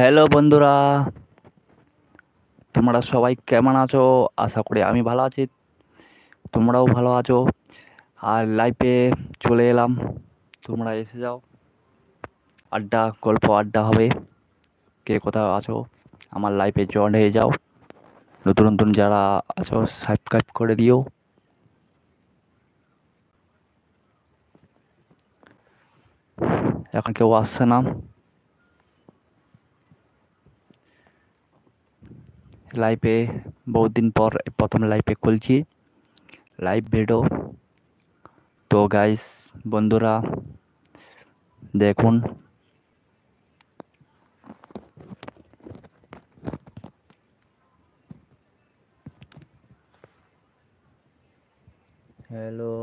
Hello বন্ধুরা, তোমরা সবাই কেমন আছো? আশা করি আমি ভালো আছি, তোমরাও ভালো আছো। আর লাইভে চলে এলাম, তোমরা এসে যাও। গল্প আড্ডা হবে। কে কোথাও আছো আমার লাইভে জয়েন হয়ে যাও। নতুন নতুন যারা আছো সাবস্ক্রাইব করে দিও। এখন কেউ আসছে না লাইভে, বহুত দিন পর প্রথম লাইভে খুলছি লাইভ ভিডিও। তো গাইস, বন্ধুরা দেখুন, হ্যালো।